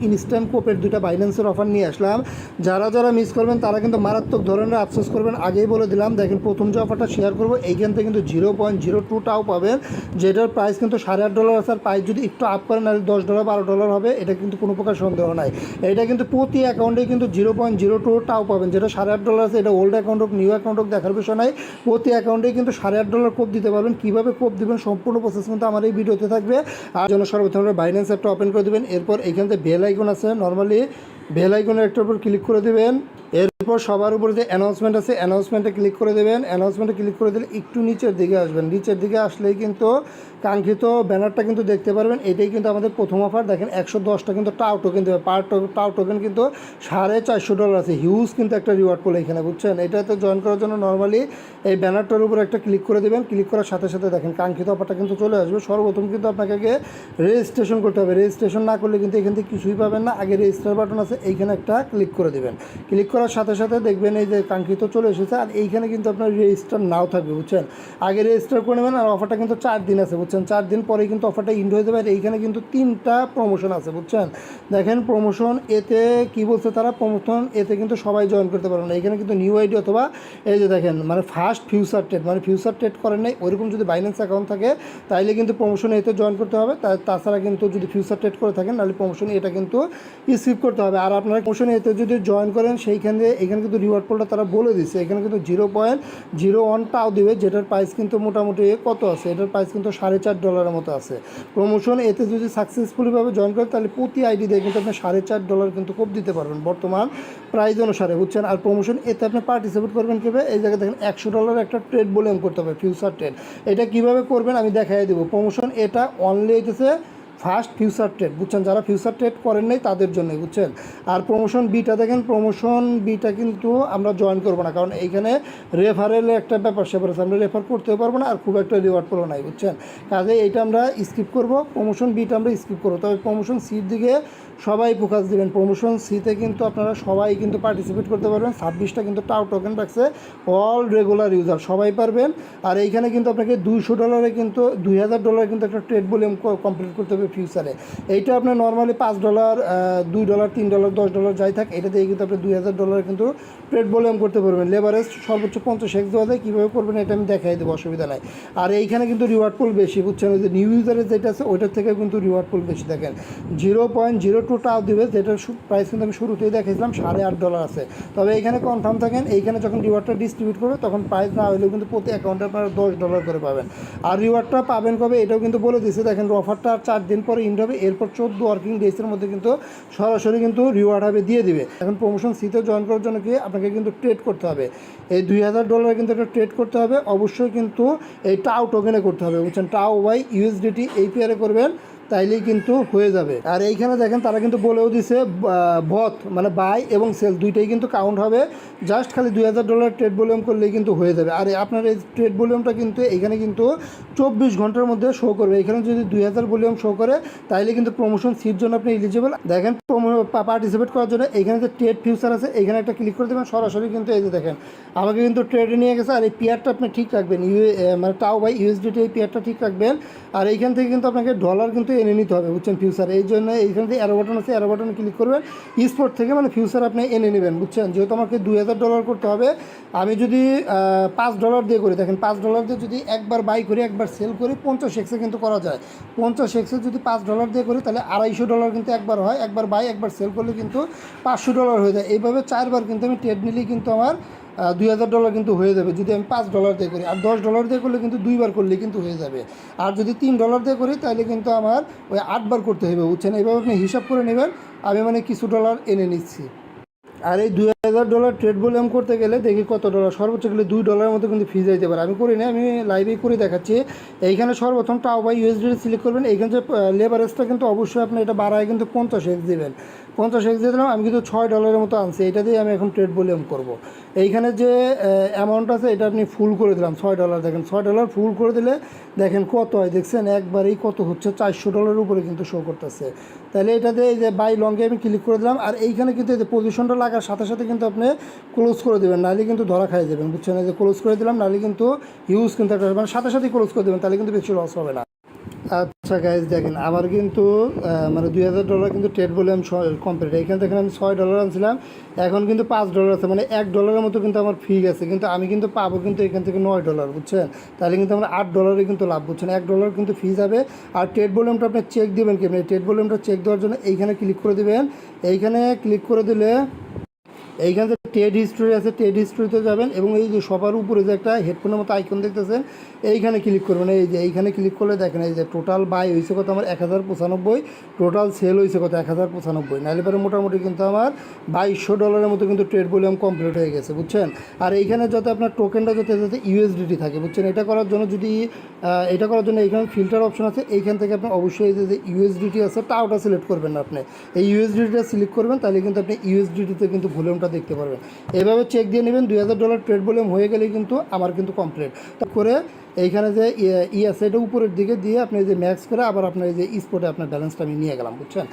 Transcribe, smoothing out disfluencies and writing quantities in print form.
Instant কোপের দুইটা বাইন্যান্সের offer নিয়ে আসলাম। যারা যারা মিস করবেন তারা কিন্তু মারাত্মক ধরনের আফসোস করবেন। আগেই বলে দিলাম, দেখেন প্রথম যে অফারটা শেয়ার করবো এইখান থেকে কিন্তু 0.02 টাও পাবেন, যেটার প্রাইস কিন্তু $8.5 আছে। আর প্রাইস যদি একটু আপ করেন আর $10 $12 হবে, এটা কিন্তু কোনো প্রকার সন্দেহ নাই। এটা কিন্তু প্রতি অ্যাকাউন্টে কিন্তু 0.02 টাও পাবেন, যেটা $8.5 আছে। এটা ওল্ড অ্যাকাউন্ট হোক নিউ অ্যাকাউন্ট হোক দেখার বিষয় নাই, প্রতি অ্যাকাউন্টে কিন্তু $8.5 কোপ দিতে পারবেন। কীভাবে কোপ দেবেন সম্পূর্ণ প্রসেস কিন্তু আমার এই ভিডিওতে থাকবে। আর জন্য সর্বপ্রথম বাইন্যান্স অ্যাপটা ওপেন করে দেবেন। এরপর এইখান থেকে বেল আইকন আছে, নর্মালি বেল আইকনের একটার উপর ক্লিক করে দেবেন। এরপর সবার উপরে যে অ্যানাউন্সমেন্ট আছে অ্যানাউন্সমেন্টে ক্লিক করে দেবেন। অ্যানাউন্সমেন্টে ক্লিক করে দিলে একটু নিচের দিকে আসবেন। নিচের দিকে আসলেই কিন্তু কাঙ্ক্ষিত ব্যানারটা কিন্তু দেখতে পারবেন। এটাই কিন্তু আমাদের প্রথম অফার। দেখেন 110টা কিন্তু টাও টোকেন দেবে। টাও টোকেন কিন্তু $450 আছে। হিউজ কিন্তু একটা রিওয়ার্ড পড়ে এখানে, বুঝছেন। এটাতে জয়েন করার জন্য নর্মালি এই ব্যানারটার উপর একটা ক্লিক করে দেবেন। ক্লিক করার সাথে সাথে দেখেন কাঙ্ক্ষিত অফারটা কিন্তু চলে আসবে। সর্বপ্রথম কিন্তু আপনাকে আগে রেজিস্ট্রেশন করতে হবে। রেজিস্ট্রেশন না করলে কিন্তু এখান থেকে কিছুই পাবেন না। আগে রেজিস্টার বাটন আছে, এইখানে একটা ক্লিক করে দেবেন। ক্লিক করার সাথে সাথে দেখবেন এই যে কাঙ্ক্ষিত চলে এসেছে। আর এইখানে কিন্তু আপনার রেজিস্টার নাও থাকবে, বুঝছেন। আগে রেজিস্টার করে নেবেন। আর অফারটা কিন্তু 4 দিন আছে, বুঝছেন। 4 দিন পরেই কিন্তু অফারটা ইন্ড হয়ে যাবে। আর এইখানে কিন্তু 3টা প্রমোশন আছে, বুঝছেন। দেখেন প্রমোশন এতে কি বলছে তারা, প্রমোশন এতে কিন্তু সবাই জয়েন করতে পারবেন না। এখানে কিন্তু নিউ আইডি অথবা এই যে দেখেন মানে ফার্স্ট ফিউচার ট্রেড, মানে ফিউচার ট্রেড করেন নাই ওইরকম যদি বাইন্যান্স অ্যাকাউন্ট থাকে তাইলে কিন্তু প্রমোশনে এতে জয়েন করতে হবে। তাছাড়া কিন্তু যদি ফিউচার ট্রেড করে থাকেন তাহলে প্রমোশনে এটা কিন্তু স্কিপ করতে হবে। আর আপনারা প্রমোশনে এতে যদি জয়েন করেন সেইখানে এখানে কিন্তু রিওয়ার্ড পোলটা তারা বলে দিচ্ছে। এখানে কিন্তু 0.01 টাও দেবে, যেটার প্রাইস কিন্তু মোটামুটি কত আছে, এটার প্রাইস কিন্তু $4.5 মতো আছে। প্রমোশন এতে যদি সাকসেসফুলিভাবে জয়েন করেন তাহলে প্রতি আইডি দিয়ে কিন্তু আপনি $4.5 কিন্তু কোপ দিতে পারবেন বর্তমান প্রাইস অনুসারে, বুঝছেন। আর প্রমোশন এতে আপনি পার্টিসিপেট করবেন কীভাবে, এই জায়গায় দেখেন $100 একটা ট্রেড ভলিউম করতে হবে, ফিউচার ট্রেড। এটা কীভাবে করবেন আমি দেখাই দেবো। প্রমোশন এটা অনলি হইতেছে ফার্স্ট ফিউচার ট্রেড, বুঝছেন। যারা ফিউচার ট্রেড করেন নাই তাদের জন্যই, বুঝছেন। আর প্রমোশন বিটা দেখেন, প্রমোশন বিটা কিন্তু আমরা জয়েন করবো না, কারণ এইখানে রেফারেলে একটা ব্যাপার স্যাপার আছে, আমরা রেফার করতেও পারবো না। আর খুব একটা রিওয়ার্ড পড়ো নাই, বুঝছেন। কাজে এইটা আমরা স্কিপ করবো, প্রমোশন বিটা আমরা স্কিপ করবো। তবে প্রমোশন সির দিকে সবাই ফোকাস দেবেন। প্রমোশন সিতে কিন্তু আপনারা সবাই কিন্তু পার্টিসিপেট করতে পারবেন। 26টা কিন্তু টাও টোকেন রাখছে, অল রেগুলার ইউজার সবাই পারবেন। আর এইখানে কিন্তু আপনাকে $200 কিন্তু $2000 কিন্তু একটা ট্রেড ভলিউম কমপ্লিট করতে হবে ফিউচারে। এইটা আপনার নর্মালি $5, $2, $3, $10 যাই থাক, এটা দিয়ে কিন্তু আপনি $2000 কিন্তু ট্রেড ভলিউম করতে পারবেন। লেভারেজ সর্বোচ্চ 50x দেওয়া যায়। কীভাবে করবেন এটা আমি দেখাই দেবো, অসুবিধা নাই। আর এইখানে কিন্তু রিওয়ার্ড পুল বেশি, বুঝছেন। ওই যে নিউ ইউজারের যেটা আছে ওইটার থেকে কিন্তু রিওয়ার্ড পুল বেশি। দেখেন 0.02 টাও দেবে, যেটার প্রাইস কিন্তু আমি শুরুতেই দেখাইছিলাম $8.5 আছে। তবে এইখানে কনফার্ম থাকেন, এইখানে যখন রিওয়ার্ডটা ডিস্ট্রিবিউট করবে তখন প্রাইস না হলেও কিন্তু প্রতি অ্যাকাউন্টে আপনারা $10 করে পাবেন। আর রিওয়ার্ডটা পাবেন কবে এটাও কিন্তু বলে দিচ্ছে। দেখেন অফারটা 4 দিন পরে ইন্ড হবে, এরপর 14 ওয়ার্কিং ডেজের মধ্যে কিন্তু সরাসরি কিন্তু রিওয়ার্ড হবে দিয়ে দিবে। এখন প্রমোশন সিতে জয়েন করার জন্য কি আপনাকে কিন্তু ট্রেড করতে হবে। এই $2000 কিন্তু একটা ট্রেড করতে হবে অবশ্যই, কিন্তু এই টাও টোকেনে করতে হবে, বুঝছেন। টাও বাই USDT এই পেয়ারে করবেন, তাইলেই কিন্তু হয়ে যাবে। আর এইখানে দেখেন তারা কিন্তু বলেও দিছে বথ মানে বাই এবং সেল দুইটাই কিন্তু কাউন্ট হবে। জাস্ট খালি $2000 ট্রেড ভলিউম করলেই কিন্তু হয়ে যাবে। আর আপনার এই ট্রেড ভলিউমটা কিন্তু এখানে কিন্তু 24 ঘন্টার মধ্যে শো করবে। এখানে যদি 2000 ভলিউম শো করে তাইলে কিন্তু প্রমোশন সিট জন্য আপনি এলিজিবল। দেখেন পার্টিসিপেট করার জন্য এখানে যে ট্রেড ফিউচার আছে এখানে একটা ক্লিক করে দেবেন, সরাসরি কিন্তু এই যে দেখেন আমাকে কিন্তু ট্রেডে নিয়ে গেছে। আর এই পেয়ারটা আপনি ঠিক রাখবেন, মানে টাও বাই USDT এই পেয়ারটা ঠিক রাখবেন। আর এইখান থেকে কিন্তু আপনাকে ডলার কিন্তু এনে নিতে হবে, বুঝছেন, ফিউচার। এই জন্য এইখান থেকে অ্যারো বাটন আছে, অ্যারো বাটনে ক্লিক করবেন। স্পট থেকে মানে ফিউচার আপনি এনে নেবেন, বুঝছেন। যেহেতু আমাকে $2000 করতে হবে, আমি যদি $5 দিয়ে করি, দেখেন $5 দিয়ে যদি একবার বাই করি একবার সেল করি 50x কিন্তু করা যায়। 50x যদি $5 দিয়ে করি তাহলে $250 কিন্তু একবার হয়। একবার বাই একবার সেল করলে কিন্তু $500 হয়ে যায়। এইভাবে 4বার কিন্তু আমি ট্রেড নিলেই কিন্তু আমার $2000 কিন্তু হয়ে যাবে যদি আমি $5 দিয়ে করি। আর $10 দিয়ে করলে কিন্তু 2বার করলে কিন্তু হয়ে যাবে। আর যদি $3 দিয়ে করি তাহলে কিন্তু আমার ওই 8বার করতে হবে, বুঝছেন। এইভাবে আপনি হিসাব করে নেবেন, আমি মানে কিছু ডলার এনে নিচ্ছি। আর এই $2000 ট্রেড ভলিউম করতে গেলে দেখি কত ডলার, সর্বোচ্চ গেলে $2 মতো কিন্তু ফি যাইতে পারে। আমি করি না, আমি লাইভেই করে দেখাচ্ছি। এইখানে সর্বপ্রথম টাও বাই USDT সিলেক্ট করবেন। এইখানে যে লেভারেজটা কিন্তু অবশ্যই আপনি এটা বাড়ায় কিন্তু 50x দেবেন। 50x দিয়ে দিলাম, আমি কিন্তু $6 মতো আনছি। এটা দিয়ে আমি এখন ট্রেড ভলিউম করব। এইখানে যে অ্যামাউন্ট আছে এটা আপনি ফুল করে দিলাম $6। দেখেন $6 ফুল করে দিলে দেখেন কত হয়, দেখছেন একবারেই কত হচ্ছে, $400 উপরে কিন্তু শো করতেছে। তাহলে এটাতে এই যে বাই লংয়ে আমি ক্লিক করে দিলাম। আর এইখানে কিন্তু এই যে পজিশনটা লাগার সাথে সাথে কিন্তু আপনি ক্লোজ করে দেবেন, নাহলে কিন্তু ধরা খাই দেবেন, বুঝছেন। এই যে ক্লোজ করে দিলাম, নাহলে কিন্তু ইউজ কিন্তু একটা মানে সাথে সাথেই ক্লোজ করে দেবেন, তাহলে কিন্তু বেশি লস হবে না। আচ্ছা গাইজ দেখেন আবার কিন্তু মানে $2000 কিন্তু ট্রেড ভলিউম কমপ্লিট। এখানে দেখেন আমি $6 আনছিলাম, এখন কিন্তু $5 আছে, মানে $1 মতো কিন্তু আমার ফি গেছে, কিন্তু আমি কিন্তু পাবো কিন্তু এখান থেকে $9, বুঝছেন? তাহলে কিন্তু আমরা $8 কিন্তু লাভ, বুঝছেন? $1 কিন্তু ফি যাবে। আর ট্রেড ভলিউমটা আপনি চেক দেবেন কি, ট্রেড ভলিউমটা চেক দেওয়ার জন্য এইখানে ক্লিক করে দেবেন। এইখানে ক্লিক করে দিলে এইখান থেকে ট্রেড হিস্ট্রি আছে, ট্রেড হিস্ট্রিতে যাবেন এবং এই যে সবার উপরে যে একটা হেডফোনের মতো আইকন দেখতেছেন এইখানে ক্লিক করবেন। এই যে এইখানে ক্লিক করলে দেখেন এই যে টোটাল বাই হয়েছে কত আমার 1095, টোটাল সেল হয়েছে কত 1095, নাহলে পরে মোটামুটি কিন্তু আমার $2200 মতো কিন্তু ট্রেড ভলিউম কমপ্লিট হয়ে গেছে, বুঝছেন? আর এইখানে যাতে আপনার টোকেনটা যাতে ইউএসডিটি থাকে, বুঝছেন? এটা করার জন্য যদি এটা করার জন্য এইখানে ফিল্টার অপশন আছে, এইখান থেকে আপনি অবশ্যই এই যে ইউএসডিটি আছে ওটা সিলেক্ট করবেন না, আপনি এই ইউএসডিটিটা সিলেক্ট করবেন, তাহলে কিন্তু আপনি ইউএসডিটিতে কিন্তু ভলিউমটা দেখতে পারবেন। এভাবে চেক দিয়ে নেবেন। $2000 ট্রেড ভলিউম হয়ে গেলেই কিন্তু আমার কিন্তু কমপ্লিট। তারপরে এইখানে যে আছে এটা উপরের দিকে দিয়ে আপনি যে ম্যাক্স করে আবার আপনার এই যে স্পটে আপনার ব্যালেন্সটা আমি নিয়ে গেলাম, বুঝছেন?